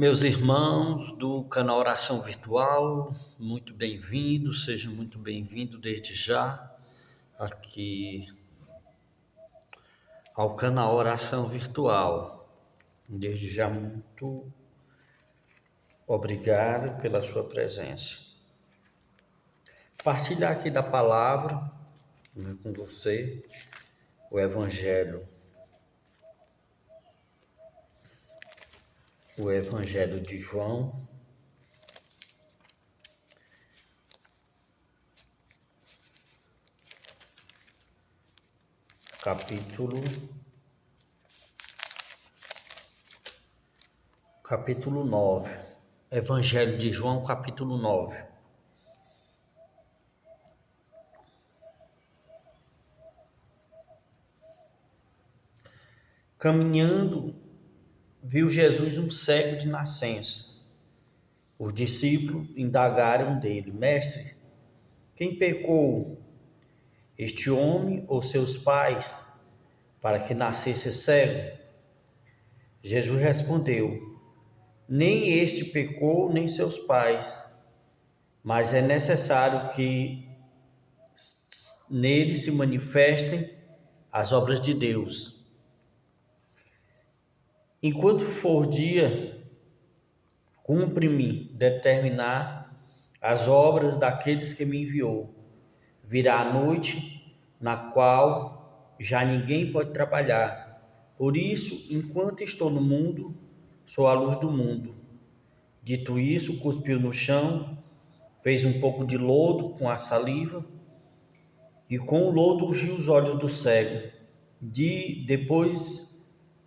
Meus irmãos do canal Oração Virtual, muito bem-vindos, sejam muito bem-vindos desde já aqui ao canal Oração Virtual. Desde já, muito obrigado pela sua presença. Partilhar aqui da palavra com você, o Evangelho de João, capítulo 9. Evangelho de João, capítulo 9. Caminhando, viu Jesus um cego de nascença. Os discípulos indagaram dele: Mestre, quem pecou, este homem ou seus pais, para que nascesse cego? Jesus respondeu: Nem este pecou, nem seus pais, mas é necessário que nele se manifestem as obras de Deus. Enquanto for dia, cumpre-me determinar as obras daqueles que me enviou. Virá a noite, na qual já ninguém pode trabalhar. Por isso, enquanto estou no mundo, sou a luz do mundo. Dito isso, cuspiu no chão, fez um pouco de lodo com a saliva e com o lodo ungiu os olhos do cego. Depois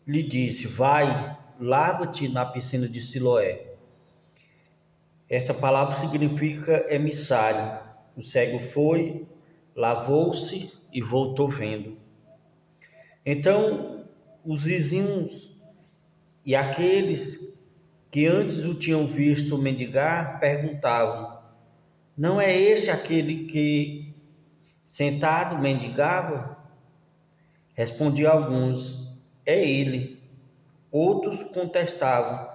lhe disse: Vai, lava-te na piscina de Siloé. Esta palavra significa emissário. O cego foi, lavou-se e voltou vendo. Então, os vizinhos e aqueles que antes o tinham visto mendigar perguntavam: Não é este aquele que, sentado, mendigava? Respondiam alguns: É ele. Outros contestavam: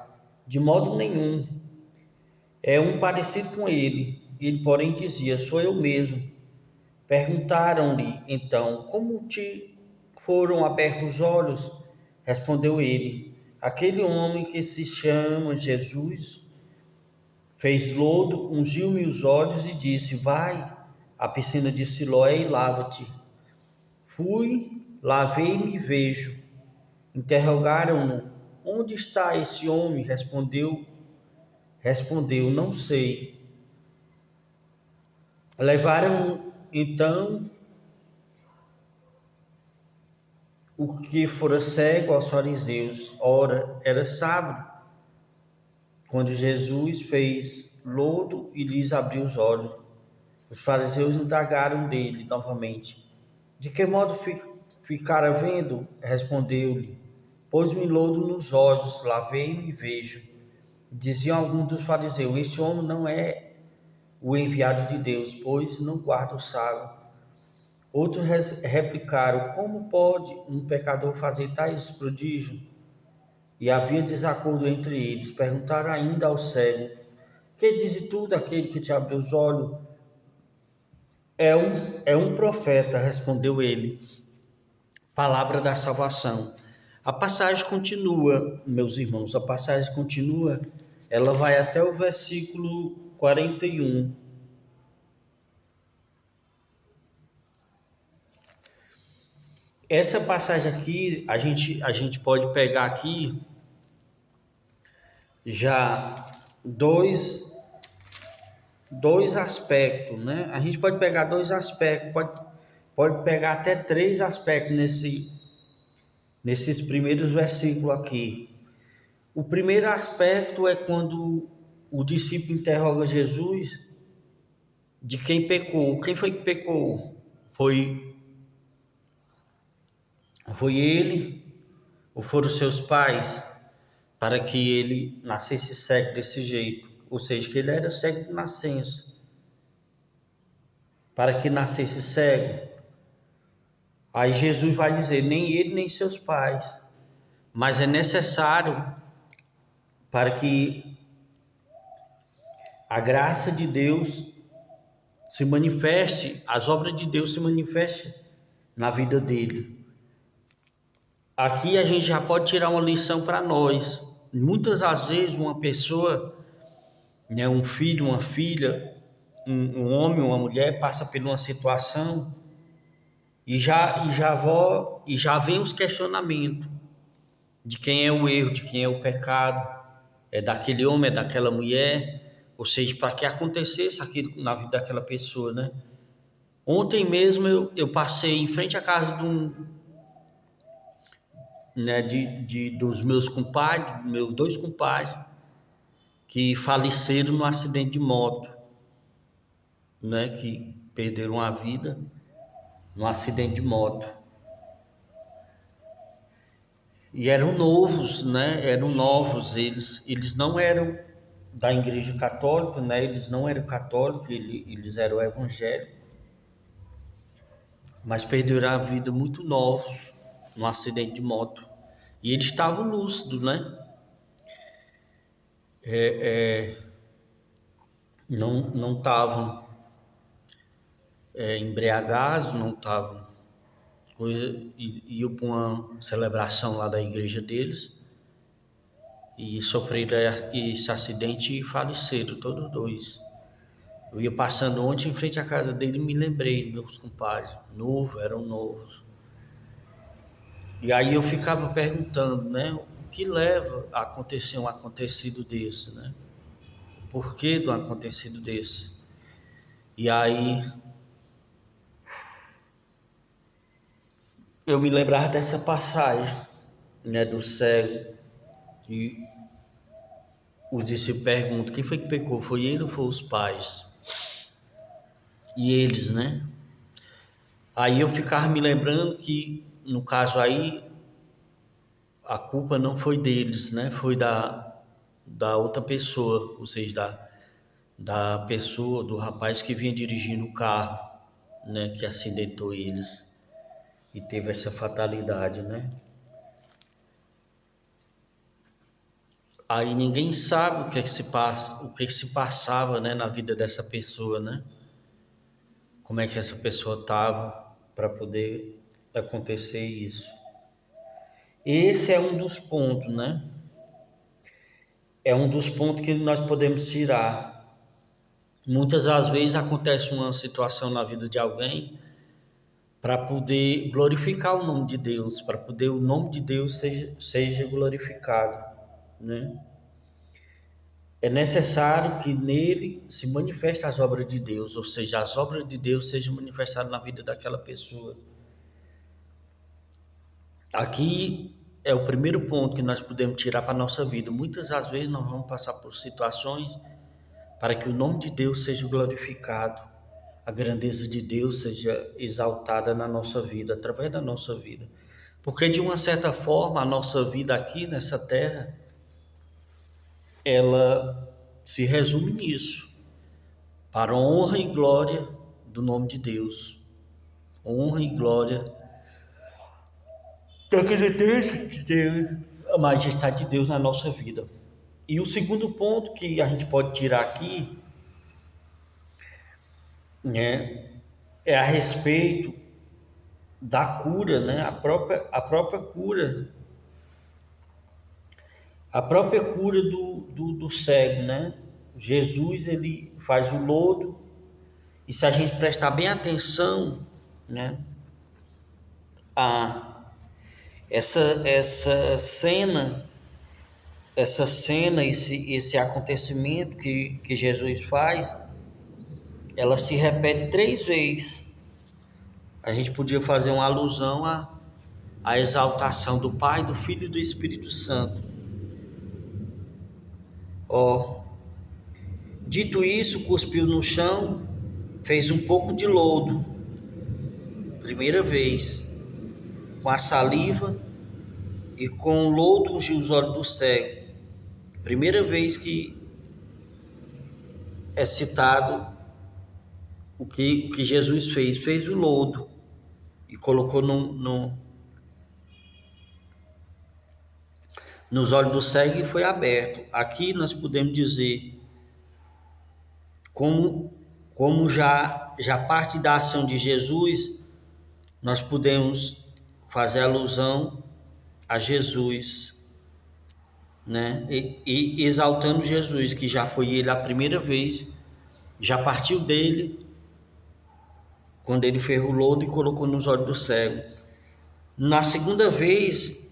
De modo nenhum. É um parecido com ele. Ele, porém, dizia: Sou eu mesmo. Perguntaram-lhe, então: Como te foram abertos os olhos? Respondeu ele: Aquele homem que se chama Jesus fez lodo, ungiu-me os olhos e disse: Vai à piscina de Siloé e lava-te. Fui, lavei-me e vejo. Interrogaram-no: Onde está esse homem? Respondeu: Não sei. Levaram então o que fora cego aos fariseus. Ora, era sábado, quando Jesus fez lodo e lhes abriu os olhos. Os fariseus indagaram dele novamente: De que modo ficara vendo? Respondeu-lhe: Pôs-me lodo nos olhos, lavei-me e vejo. Diziam alguns dos fariseus: Este homem não é o enviado de Deus, pois não guarda o sábado. Outros replicaram: Como pode um pecador fazer tais prodígios? E havia desacordo entre eles. Perguntaram ainda ao cego: Que diz tu daquele que te abriu os olhos? É um profeta, respondeu ele. Palavra da salvação. A passagem continua, meus irmãos, ela vai até o versículo 41. Essa passagem aqui, a gente pode pegar aqui já dois aspectos, né? A gente pode pegar dois aspectos, pode pegar até três aspectos nesses primeiros versículos aqui. O primeiro aspecto é quando o discípulo interroga Jesus de quem pecou. Quem foi que pecou? Foi ele ou foram seus pais para que ele nascesse cego desse jeito? Ou seja, que ele era cego de nascença. Para que nascesse cego. Aí Jesus vai dizer: nem ele nem seus pais. Mas é necessário para que a graça de Deus se manifeste, as obras de Deus se manifestem na vida dele. Aqui a gente já pode tirar uma lição para nós. Muitas das vezes uma pessoa, né, um filho, uma filha, um homem, uma mulher passa por uma situação e já vem os questionamentos de quem é o erro, de quem é o pecado, é daquele homem, é daquela mulher, ou seja, para que acontecesse aquilo na vida daquela pessoa, né? Ontem mesmo eu passei em frente à casa de né, dos meus compadres, meus dois compadres, que faleceram no acidente de moto, né, que perderam a vida no acidente de moto. E eram novos, né? Eram novos, eles não eram da igreja católica, né? Eles não eram católicos, eles eram evangélicos, mas perderam a vida muito novos no acidente de moto. E eles estavam lúcidos, né? Não estavam embriagados, não estavam iam para uma celebração lá da igreja deles e sofreram esse acidente e faleceram todos dois. Eu ia passando ontem em frente à casa dele e me lembrei, meus compadres, eram novos. E aí eu ficava perguntando, né, o que leva a acontecer um acontecido desse, né? O porquê de um acontecido desse? E aí eu me lembrava dessa passagem, né, do cego, e os discípulos perguntam, quem foi que pecou? Foi ele ou foi os pais? E eles, né? Aí eu ficava me lembrando que, no caso aí, a culpa não foi deles, né? Foi da outra pessoa, ou seja, da pessoa, do rapaz que vinha dirigindo o carro, né? Que acidentou eles e teve essa fatalidade, né? Aí ninguém sabe o que é que se passa, o que é que se passava, né, na vida dessa pessoa, né? Como é que essa pessoa estava para poder acontecer isso. Esse é um dos pontos, né? É um dos pontos que nós podemos tirar. Muitas das vezes acontece uma situação na vida de alguém para poder glorificar o nome de Deus, para poder o nome de Deus seja glorificado, né? É necessário que nele se manifeste as obras de Deus, ou seja, as obras de Deus sejam manifestadas na vida daquela pessoa. Aqui é o primeiro ponto que nós podemos tirar para a nossa vida. Muitas das vezes nós vamos passar por situações para que o nome de Deus seja glorificado, a grandeza de Deus seja exaltada na nossa vida, através da nossa vida. Porque de uma certa forma a nossa vida aqui nessa terra, ela se resume nisso, para a honra e glória do nome de Deus. Honra e glória da grandeza de Deus, a majestade de Deus na nossa vida. E o segundo ponto que a gente pode tirar aqui, né, é a respeito da cura, né? A própria cura do cego, né? Jesus, ele faz o lodo, e se a gente prestar bem atenção, né? A essa cena, esse acontecimento que Jesus faz, ela se repete 3 vezes. A gente podia fazer uma alusão à exaltação do Pai, do Filho e do Espírito Santo. Ó, dito isso, cuspiu no chão, fez um pouco de lodo, primeira vez, com a saliva e com o lodo ungiu os olhos do cego. Primeira vez que é citado o que Jesus fez o lodo e colocou nos olhos do cego e foi aberto. Aqui nós podemos dizer como já parte da ação de Jesus, nós podemos fazer alusão a Jesus, né? E exaltando Jesus, que já foi ele a primeira vez, já partiu dele quando ele ferrou o lodo e colocou nos olhos do cego. Na segunda vez,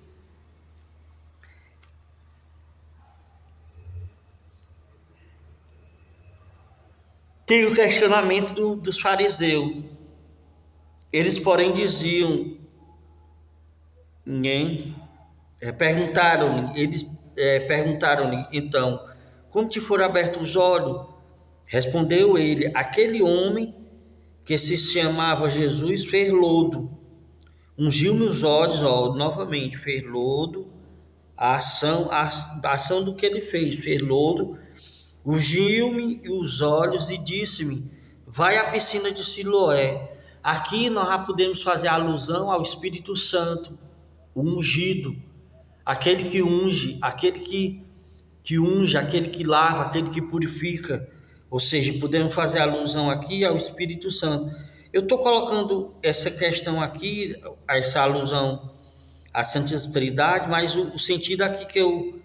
tem o questionamento dos fariseus. Eles, porém, diziam, ninguém perguntaram-lhe, então, como te foram abertos os olhos? Respondeu ele, aquele homem que se chamava Jesus fez lodo, ungiu-me os olhos, novamente, fez lodo, a ação do que ele fez lodo, ungiu-me os olhos e disse-me, vai à piscina de Siloé. Aqui nós já podemos fazer alusão ao Espírito Santo, o ungido, aquele que unge, que unge, aquele que lava, aquele que purifica. Ou seja, podemos fazer alusão aqui ao Espírito Santo. Eu estou colocando essa questão aqui, essa alusão à Santíssima Trindade, mas o sentido aqui que eu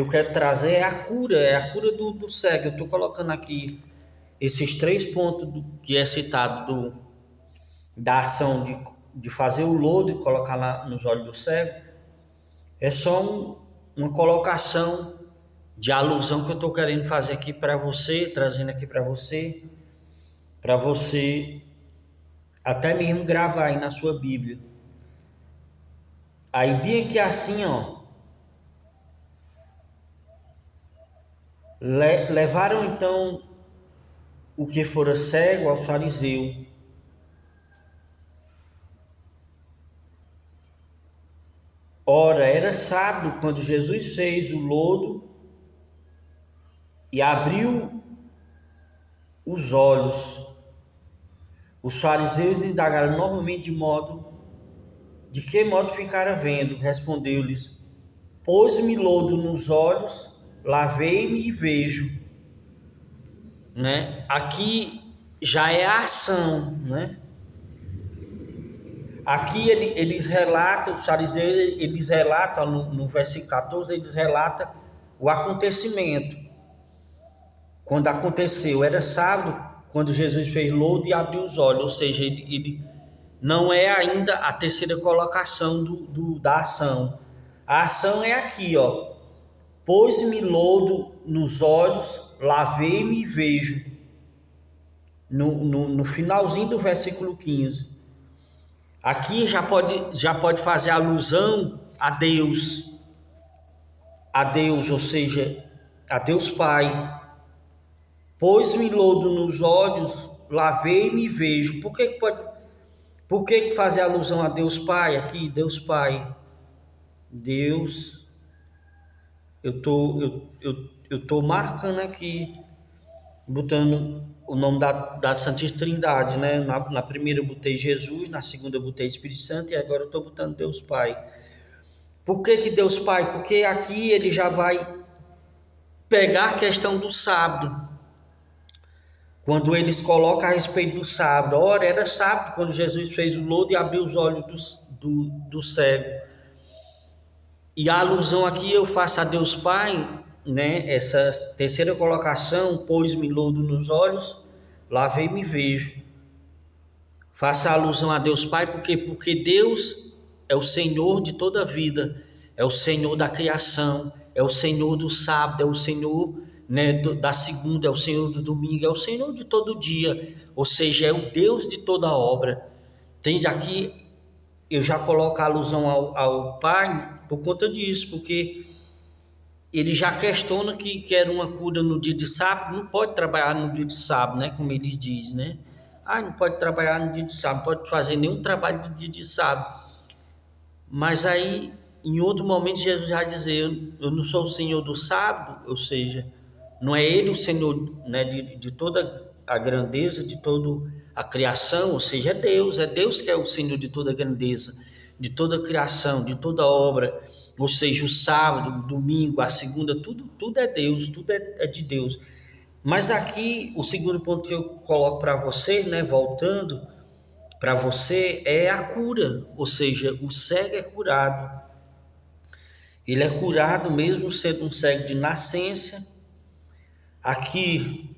quero trazer é a cura do cego. Eu estou colocando aqui esses 3 pontos que é citado da ação de fazer o lodo e colocar lá nos olhos do cego. É só uma colocação de alusão que eu estou querendo fazer aqui para você, trazendo aqui para você até mesmo gravar aí na sua Bíblia. Aí bem aqui assim, levaram então o que fora cego ao fariseu. Ora, era sábado quando Jesus fez o lodo e abriu os olhos. Os fariseus indagaram novamente de que modo ficara vendo? Respondeu-lhes, pôs-me lodo nos olhos, lavei-me e vejo. Né? Aqui já é a ação, né? Aqui eles relatam, os fariseus, eles relatam no versículo 14, eles relatam o acontecimento. Quando aconteceu, era sábado, quando Jesus fez lodo e abriu os olhos, ou seja, ele não é ainda a terceira colocação da ação. A ação é aqui, pôs-me lodo nos olhos, lavei-me e vejo. No finalzinho do versículo 15. Aqui já pode fazer alusão a Deus, ou seja, a Deus Pai. Pôs-me lodo nos olhos, lavei-me e vejo. Por que fazer alusão a Deus Pai aqui? Deus Pai. Deus, eu tô marcando aqui, botando o nome da Santíssima Trindade, né? Na primeira eu botei Jesus, na segunda eu botei Espírito Santo e agora eu estou botando Deus Pai. Por que Deus Pai? Porque aqui ele já vai pegar a questão do sábado. Quando eles colocam a respeito do sábado. Ora, era sábado quando Jesus fez o lodo e abriu os olhos do cego. E a alusão aqui eu faço a Deus Pai, né? Essa terceira colocação, pôs-me lodo nos olhos, lavei-me e vejo. Faça alusão a Deus Pai, porque Deus é o Senhor de toda a vida, é o Senhor da criação, é o Senhor do sábado, é o Senhor, né, da segunda, é o Senhor do domingo, é o Senhor de todo dia, ou seja, é o Deus de toda a obra. Entende? Aqui eu já coloco a alusão ao Pai por conta disso, porque ele já questiona que era uma cura no dia de sábado, não pode trabalhar no dia de sábado, né, como ele diz, né? Não pode trabalhar no dia de sábado, não pode fazer nenhum trabalho no dia de sábado. Mas aí, em outro momento, Jesus já dizia, eu não sou o Senhor do sábado, ou seja, não é Ele o Senhor, né, de toda a grandeza, de toda a criação, ou seja, é Deus que é o Senhor de toda a grandeza. de toda a criação, de toda a obra, ou seja, o sábado, o domingo, a segunda, tudo é Deus, tudo é de Deus. Mas aqui, o segundo ponto que eu coloco para você, né, voltando para você, é a cura, ou seja, o cego é curado. Ele é curado mesmo sendo um cego de nascença. Aqui,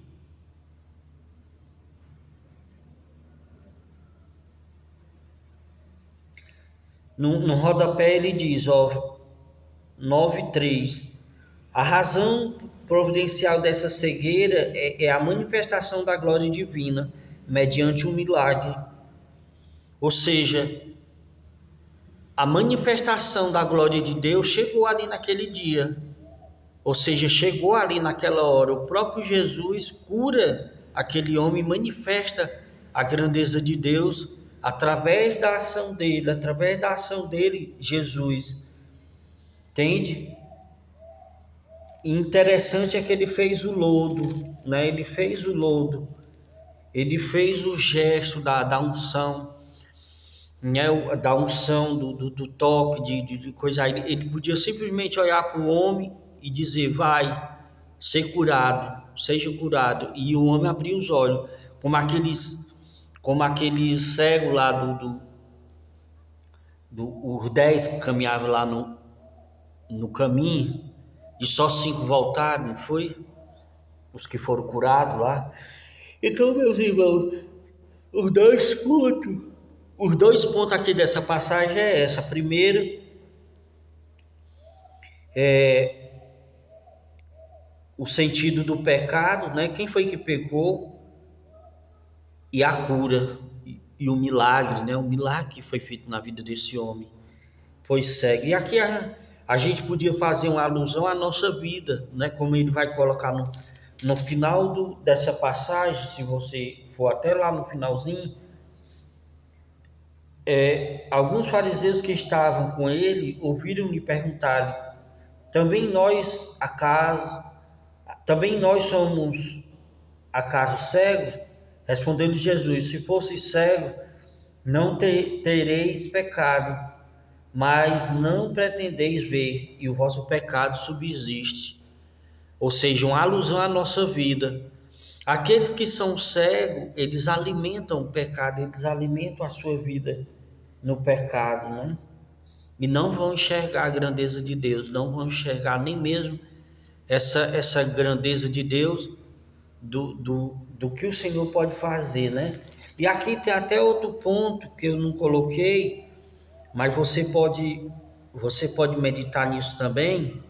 no rodapé ele diz, ó, 9:3, a razão providencial dessa cegueira é a manifestação da glória divina mediante um milagre. Ou seja, a manifestação da glória de Deus chegou ali naquele dia. Ou seja, chegou ali naquela hora. O próprio Jesus cura aquele homem, manifesta a grandeza de Deus através da ação dele, Jesus. Entende? E interessante é que ele fez o lodo, né? Ele fez o lodo, ele fez o gesto da unção, né? Da unção, do toque, de coisa. Ele podia simplesmente olhar para o homem e dizer: vai, ser curado, seja curado. E o homem abriu os olhos, como aqueles cegos lá os 10 que caminhavam lá no caminho, e só 5 voltaram, não foi? Os que foram curados lá. Então, meus irmãos, os dois pontos, os dois pontos aqui dessa passagem é essa. Primeiro, o sentido do pecado, né? Quem foi que pecou? E a cura e o milagre, né? O milagre que foi feito na vida desse homem. Pois segue. E aqui a gente podia fazer uma alusão à nossa vida, né? Como ele vai colocar no final dessa passagem, se você for até lá no finalzinho, alguns fariseus que estavam com ele ouviram-lhe perguntar: também nós somos acaso cegos? Respondeu-lhe Jesus: se fosse cego, não tereis pecado, mas não pretendeis ver, e o vosso pecado subsiste. Ou seja, uma alusão à nossa vida. Aqueles que são cegos, eles alimentam o pecado, eles alimentam a sua vida no pecado, né? E não vão enxergar a grandeza de Deus, não vão enxergar nem mesmo essa grandeza de Deus, do que o Senhor pode fazer, né? E aqui tem até outro ponto que eu não coloquei, mas você pode meditar nisso também,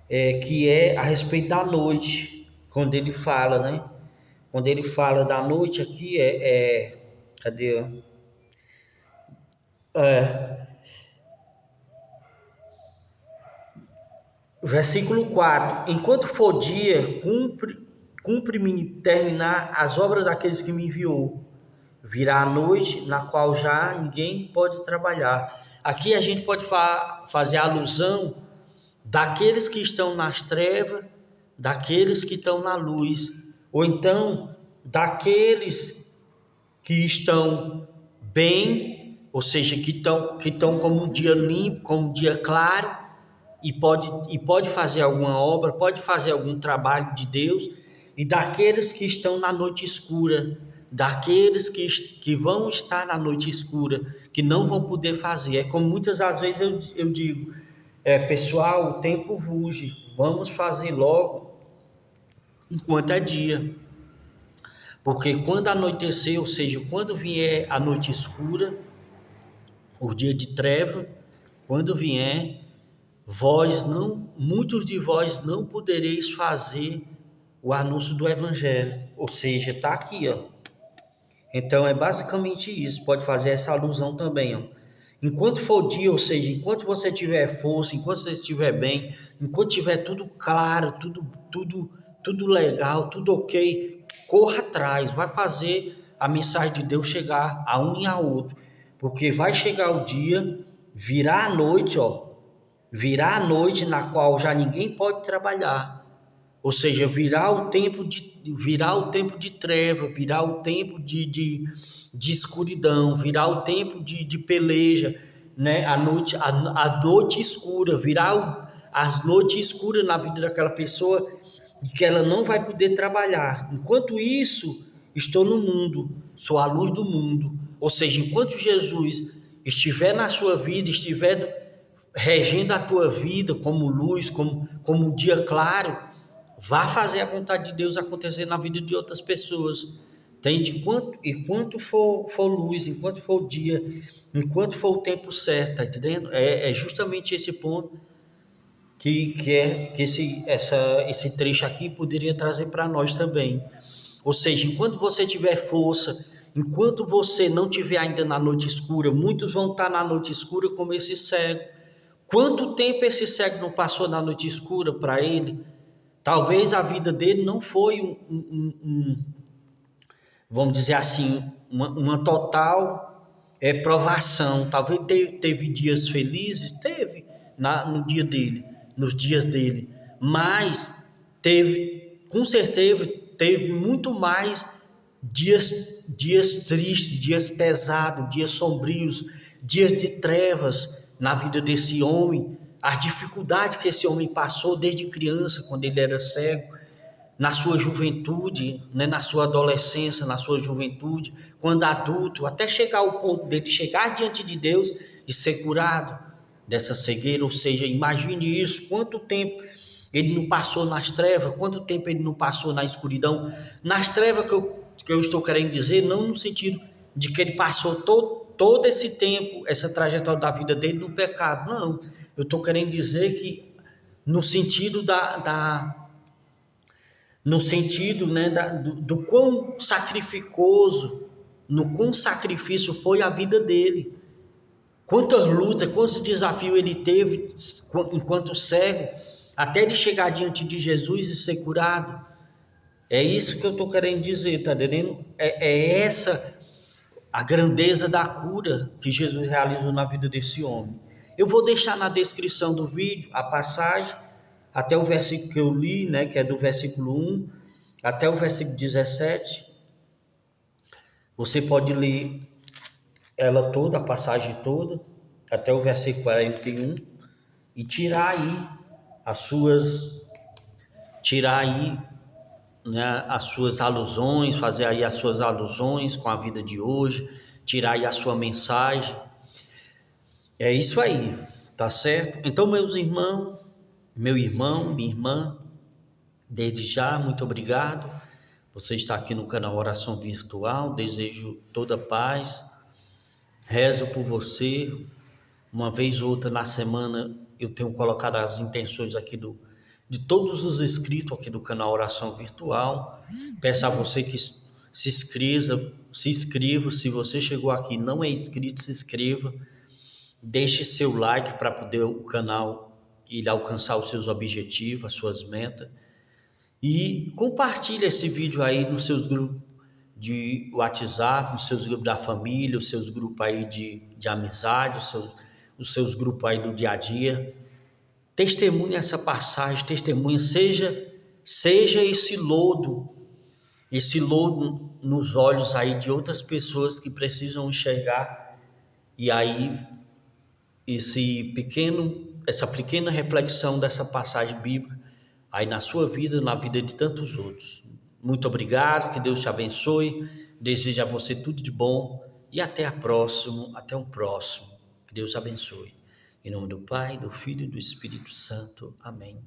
que é a respeito da noite, quando ele fala, né? Quando ele fala da noite aqui, cadê? Versículo 4: enquanto for dia, cumpre-me terminar as obras daqueles que me enviou. Virá a noite, na qual já ninguém pode trabalhar. Aqui a gente pode fazer alusão daqueles que estão nas trevas, daqueles que estão na luz, ou então daqueles que estão bem, ou seja, que estão como um dia limpo, como um dia claro, e pode fazer alguma obra, pode fazer algum trabalho de Deus, e daqueles que estão na noite escura, daqueles que vão estar na noite escura, que não vão poder fazer. É como muitas das vezes eu digo, pessoal, o tempo ruge, vamos fazer logo enquanto é dia. Porque quando anoitecer, ou seja, quando vier a noite escura, o dia de treva, quando vier, muitos de vós não podereis fazer o anúncio do evangelho. Ou seja, está aqui, ó. Então é basicamente isso. Pode fazer essa alusão também, ó. Enquanto for dia, ou seja, enquanto você tiver força, enquanto você estiver bem, enquanto tiver tudo claro, tudo legal, tudo ok, corra atrás, vai fazer a mensagem de Deus chegar a um e a outro, porque vai chegar o dia, virá a noite na qual já ninguém pode trabalhar. Ou seja, virar o tempo de treva, virar o tempo de escuridão, virar o tempo de peleja, né? A noite escura, as noites escuras na vida daquela pessoa, e que ela não vai poder trabalhar. Enquanto isso, estou no mundo, sou a luz do mundo. Ou seja, enquanto Jesus estiver na sua vida, estiver regendo a tua vida como luz, como um dia claro, vá fazer a vontade de Deus acontecer na vida de outras pessoas. Entende? Enquanto for luz, enquanto for o dia, enquanto for o tempo certo, tá entendendo? É justamente esse ponto que esse trecho aqui poderia trazer para nós também. Ou seja, enquanto você tiver força, enquanto você não tiver ainda na noite escura, muitos vão estar na noite escura como esse cego. Quanto tempo esse cego não passou na noite escura para ele? Talvez a vida dele não foi vamos dizer assim, uma total provação. Talvez teve dias felizes, teve no dia dele, nos dias dele, mas teve, com certeza, teve muito mais dias tristes, dias pesados, dias sombrios, dias de trevas na vida desse homem, as dificuldades que esse homem passou desde criança, quando ele era cego, na sua juventude, né, na sua adolescência, na sua juventude, quando adulto, até chegar ao ponto dele chegar diante de Deus e ser curado dessa cegueira. Ou seja, imagine isso, quanto tempo ele não passou nas trevas, quanto tempo ele não passou na escuridão. Nas trevas que eu estou querendo dizer, não no sentido de que ele passou todo esse tempo, essa trajetória da vida dele no pecado, não. Eu estou querendo dizer que no sentido no sentido, né, do quão sacrificoso, no quão sacrifício foi a vida dele. Quantas lutas, quantos desafios ele teve enquanto cego, até ele chegar diante de Jesus e ser curado. É isso que eu estou querendo dizer, tá entendendo? É essa a grandeza da cura que Jesus realizou na vida desse homem. Eu vou deixar na descrição do vídeo a passagem, até o versículo que eu li, né, que é do versículo 1 até o versículo 17. Você pode ler ela toda, a passagem toda, até o versículo 41, e tirar aí, né, as suas alusões, fazer aí as suas alusões com a vida de hoje, tirar aí a sua mensagem. É isso aí, tá certo? Então, meus irmãos, meu irmão, minha irmã, desde já, muito obrigado. Você está aqui no canal Oração Virtual. Desejo toda paz. Rezo por você. Uma vez ou outra na semana eu tenho colocado as intenções aqui de todos os inscritos aqui do canal Oração Virtual. Peço a você que se inscreva. Se você chegou aqui e não é inscrito, se inscreva. Deixe seu like para poder o canal ir alcançar os seus objetivos, as suas metas. E compartilhe esse vídeo aí nos seus grupos de WhatsApp, nos seus grupos da família, os seus grupos aí de amizade, os seus grupos aí do dia a dia. Testemunhe essa passagem, testemunhe, seja esse lodo nos olhos aí de outras pessoas que precisam enxergar. E aí essa pequena reflexão dessa passagem bíblica aí na sua vida, na vida de tantos outros. Muito obrigado, que Deus te abençoe, desejo a você tudo de bom e até um próximo. Que Deus abençoe. Em nome do Pai, do Filho e do Espírito Santo. Amém.